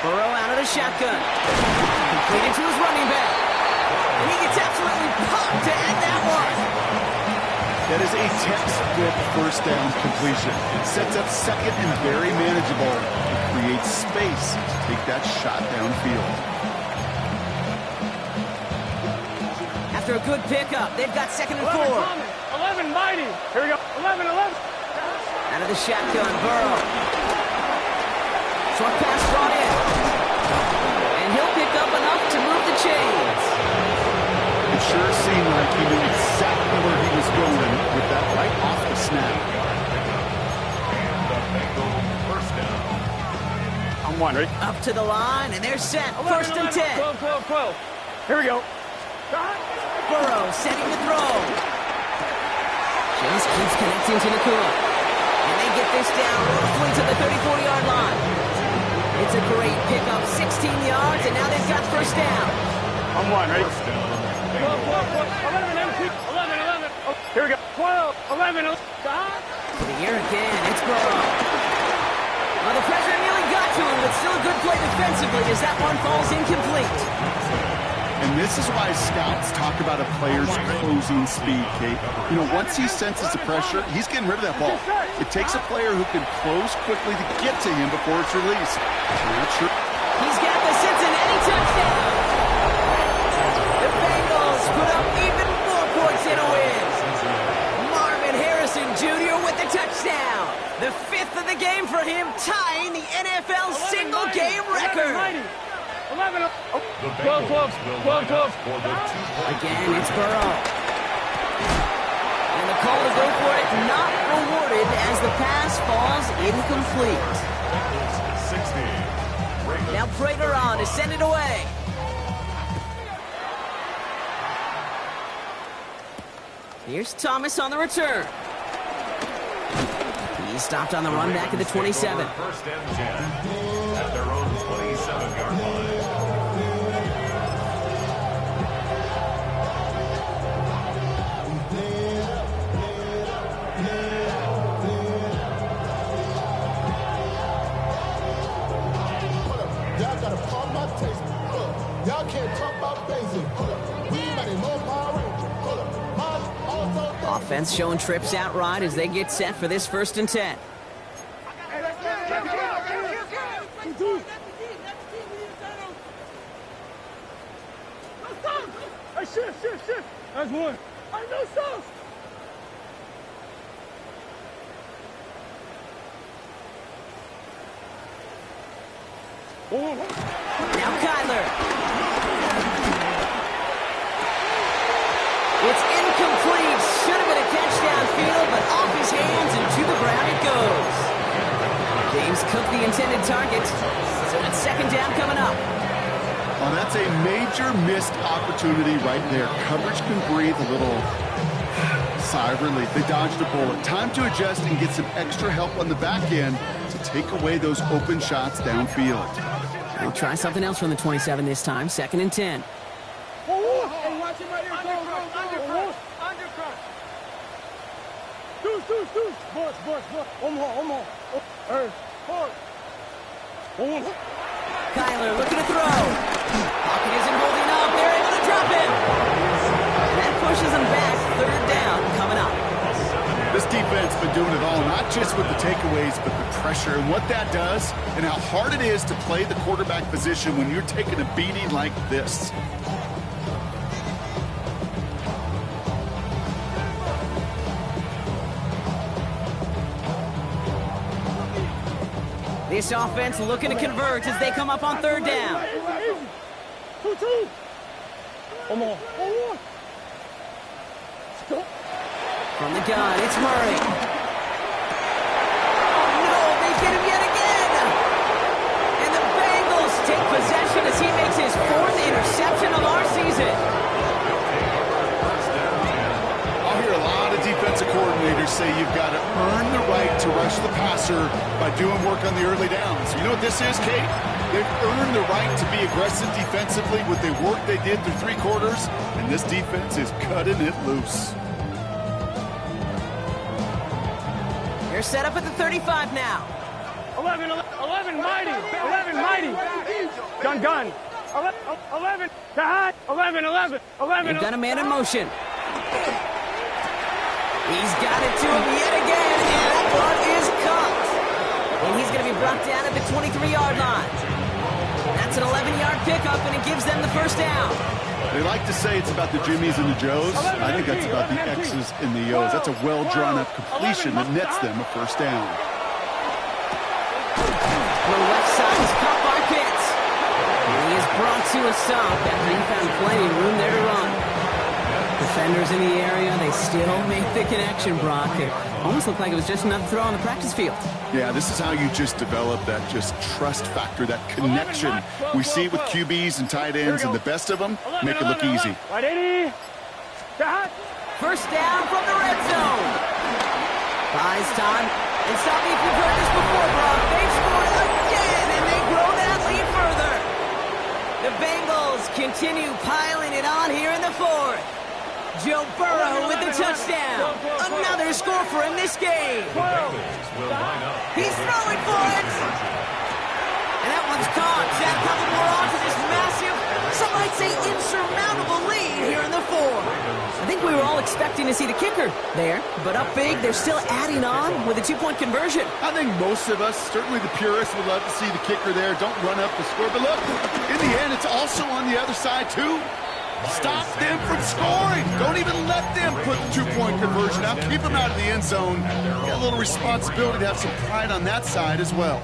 Burrow out of the shotgun. Completed to his running back. And he gets absolutely pumped to end that one. That is a textbook first down completion. It sets up 2nd and very manageable. It creates space to take that shot downfield. After a good pickup, they've got 2nd and 4. 11 mighty. Here we go. 11. Out of the shotgun, Burrow. Short pass brought in. And he'll pick up enough to move the chains. It sure seemed like he knew exactly where he was going with that right off the snap. And the Bengals first down. I'm one, ready? Up to the line, and they're set. 1st and 10. 12. Here we go. Burrow setting the throw. Chase keeps connecting to Nakua. And they get this down roughly to the 34-yard line. It's a great pickup, 16 yards, and now they've got 1st down. I'm one, ready? 12. 11. Oh, here we go. 12, 11. For the air again, it's Burrow. Well, the pressure nearly got to him, but still a good play defensively as that one falls incomplete. And this is why scouts talk about a player's closing speed, Kate. You know, once he senses the pressure, he's getting rid of that ball. It takes a player who can close quickly to get to him before it's released. Not sure. He's got the Cincinnati touchdown. The Bengals put up even more points in a win. Marvin Harrison Jr. with the touchdown. The 5th of the game for him, tying the NFL single-game record. 11. Oh, The 12. Bengals will line up for the 2-point Again, it's Burrow. And the call to go for it not rewarded as the pass falls incomplete. Bengals 60. Ravens Now Prater on to send it away. Here's Thomas on the return. He's stopped on the run back at the 27. 1st and 10 at their own 27-yard line. Y'all gotta pump my taste. Y'all can't talk about basic. We made more Power Ranger. Offense showing trips out right as they get set for this 1st and 10. Hey, shift. That's one. I know so. Now Kyler. It's in Incomplete. Should have been a catch downfield, but off his hands and to the ground it goes. James cooked the intended target, so it's second down coming up. Well, that's a major missed opportunity right there. Coverage can breathe a little sigh of relief. They dodged a bullet. Time to adjust and get some extra help on the back end to take away those open shots downfield. They'll try something else from the 27 this time. Second and 10. Kyler looking to throw. Pocket isn't holding up. They're able to drop it. That pushes them back. Third down coming up. This defense been doing it all, not just with the takeaways, but the pressure and what that does and how hard it is to play the quarterback position when you're taking a beating like this. This offense looking to convert as they come up on third down. From the gun, it's Murray. Oh no, they get him yet again! And the Bengals take possession as he makes his fourth interception of our season. I'll hear a lot of defensive coordinators say you've got to earn the right to rush the passer by doing work on the early downs. You know what this is, Kate? They've earned the right to be aggressive defensively with the work they did through three quarters, and this defense is cutting it loose. They're set up at the 35 now. 11 mighty. 11 mighty. Gun. 11 to high. 11. They've got a man in motion. He's got it to him yet again, and that one is caught. And he's going to be brought down at the 23-yard line. That's an 11-yard pickup, and it gives them the first down. They like to say it's about the Jimmies and the Joes. I think that's about the X's and the O's. That's a well-drawn-up completion that nets them a first down. The left side is caught by Pitts. And he is brought to a stop after he found plenty of room there to run. Defenders in the area, they still make the connection, Brock. It almost looked like it was just another throw on the practice field. Yeah, this is how you just develop that just trust factor, that connection. We see it with QBs and tight ends, and the best of them make it look easy. First down from the red zone. Buys time. And stop me if you've heard this before, Brock. They've scored again, and they grow that lead further. The Bengals continue piling it on here in the fourth. Joe Burrow with the touchdown. Another score for him this game. He's throwing for it. And that one's caught. Zach coming more on to this massive, some might say insurmountable lead here in the fourth. I think we were all expecting to see the kicker there, but up big, they're still adding on with a two-point conversion. I think most of us, certainly the purists, would love to see the kicker there. Don't run up the score. But look, in the end, it's also on the other side, too. Stop them from scoring. Don't even let them put the two-point conversion out. Keep them out of the end zone. Got a little responsibility to have some pride on that side as well.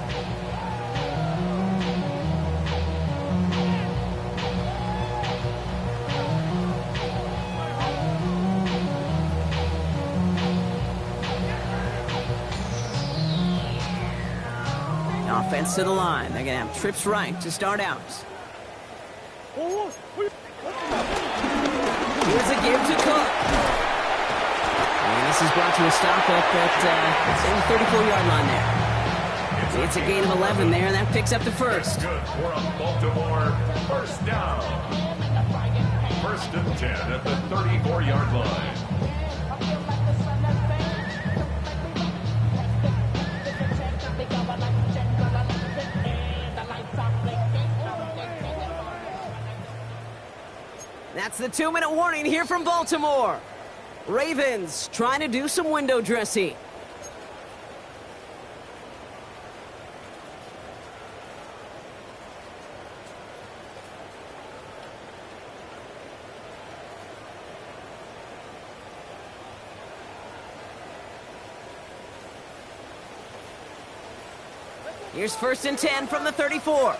Offense to the line. They're going to have trips right to start out. Here's a give to Cook. And this is brought to a stop up at the 34-yard line there. It's a gain of 11 there, and that picks up the first. Good for a Baltimore first down. First and 10 at the 34-yard line. That's the 2-minute warning here from Baltimore. Ravens trying to do some window dressing. Here's first and 10 from the 34.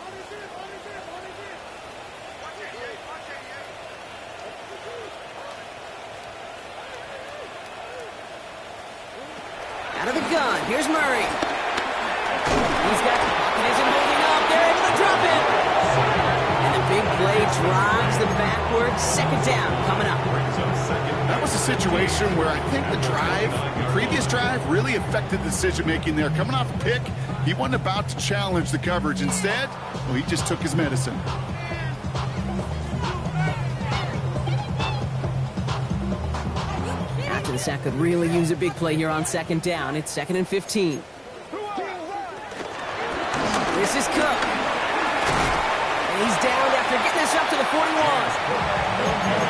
Out of the gun, here's Murray. He's got the pocket, isn't holding up. They're able to drop it. And the big play drives them backwards. Second down coming up. That was a situation where I think the previous drive, really affected the decision-making there. Coming off a pick, he wasn't about to challenge the coverage. Instead, well, he just took his medicine. After the sack could really use a big play here on second down. It's 2nd and 15. This is Cook. And he's down after getting this up to the 41.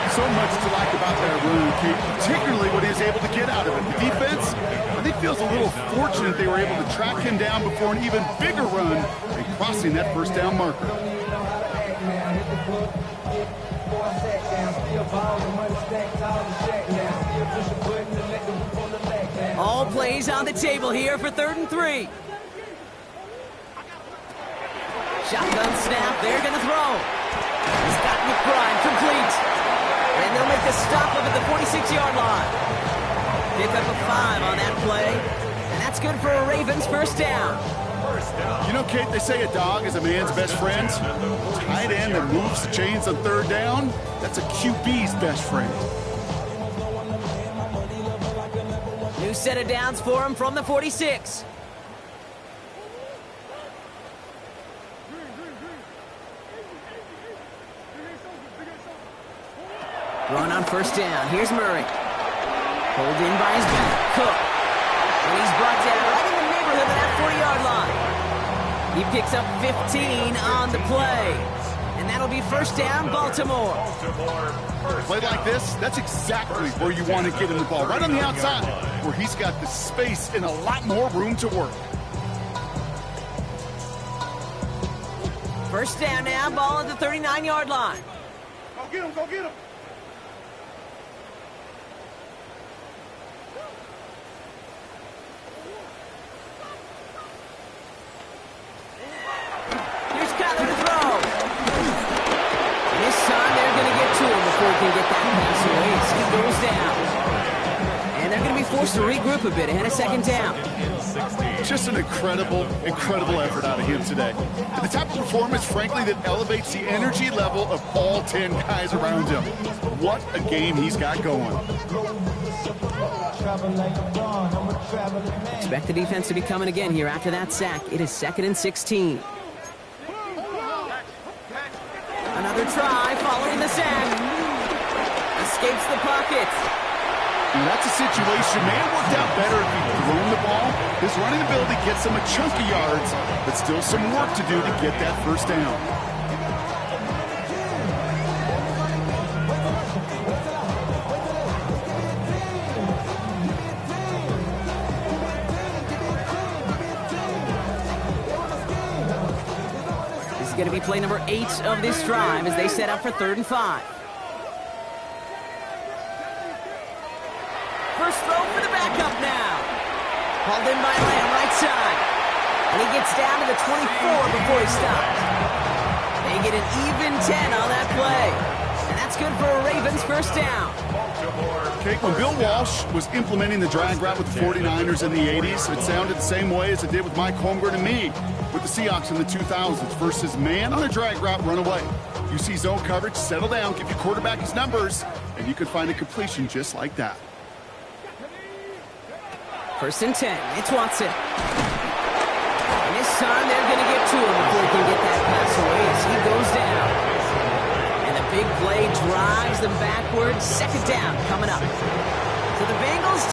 So much to like about that run, Kate, particularly what he was able to get out of it. The defense, I think, feels a little fortunate they were able to track him down before an even bigger run and crossing that first down marker. All plays on the table here for 3rd and 3. Shotgun snap, they're going to throw. He's got McBride complete. And they'll make the stop up at the 46-yard line. Pick up a 5 on that play. And that's good for a Ravens first down. You know, Kate, they say a dog is a man's best friend. Tight end that moves the chains on 3rd down, that's a QB's best friend. New set of downs for him from the 46. Run on first down. Here's Murray. Pulled in by his back. Cook. And he's brought down right in the neighborhood of that 40-yard line. He picks up 15 on the play. And that'll be first down, Baltimore. Play like this, that's exactly where you want to get him the ball. Right on the outside, where he's got the space and a lot more room to work. First down now, ball at the 39-yard line. Go get him, go get him. Here's Kyler to throw. And this time they're going to get to him before he can get that pass away. So he goes down. And they're going to be forced to regroup a bit ahead of second down. Just an incredible effort out of him today. And the type of performance, frankly, that elevates the energy level of all 10 guys around him. What a game he's got going. Expect the defense to be coming again here after that sack. It is 2nd and 16. Another try following the sack. Escapes the pocket. And that's a situation may have worked out better if he'd thrown the ball. His running ability gets him a chunk of yards, but still some work to do to get that first down. This is going to be play number 8 of this drive as they set up for 3rd and 5. First throw for the backup now. Hauled in by Lamb, right side. And he gets down to the 24 before he stops. They get an even 10 on that play. And that's good for a Ravens first down. Okay, when Bill Walsh was implementing the drag route with the 49ers in the 80s, it sounded the same way as it did with Mike Holmgren and me with the Seahawks in the 2000s versus man on a drag route, run away. You see zone coverage, settle down, give your quarterback his numbers, and you could find a completion just like that. 1st and 10. It's Watson. And this time they're going to get to him before he can get that pass away as he goes down. And the big play drives them backwards. Second down coming up. So the Bengals